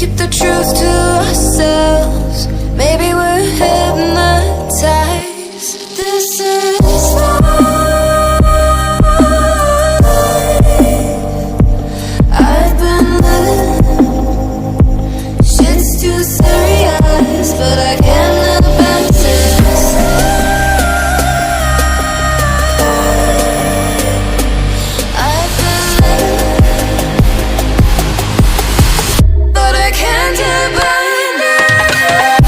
keep the truth to ourselves. Maybe we're hypnotized. This is life. I've been living. Shit's too serious, but I can't abandon this. I've been living, but I can't abandon it.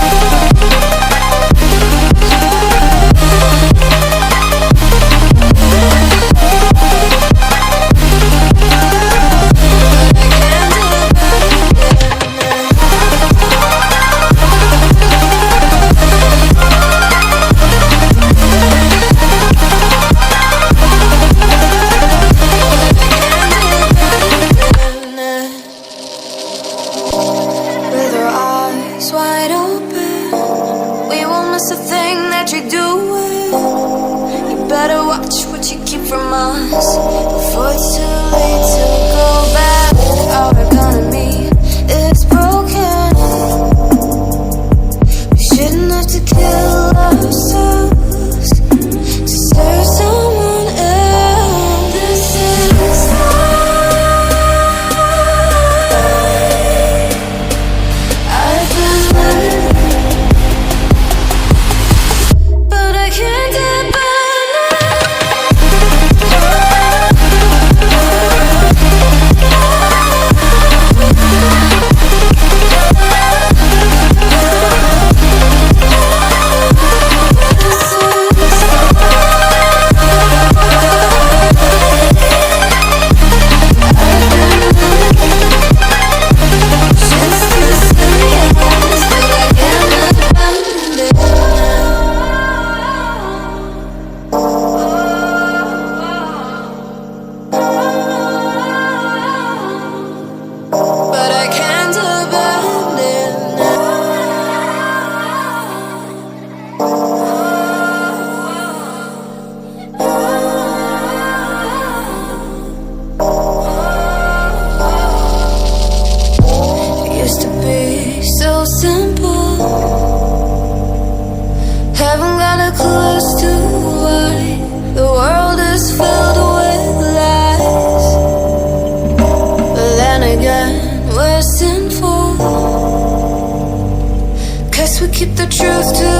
With our eyes wide open, we won't miss a thing that you're doing. You better watch what you keep from us before it's too late to go back. Our economy is broken. We shouldn't have to kill ourselves to serve someone else. This is I've been living, but I can't abandon but I can't abandon It used to be so simple. Haven't got a clue as to why the world is filled with lies. But then again, we're sinful, 'cause we keep the truth to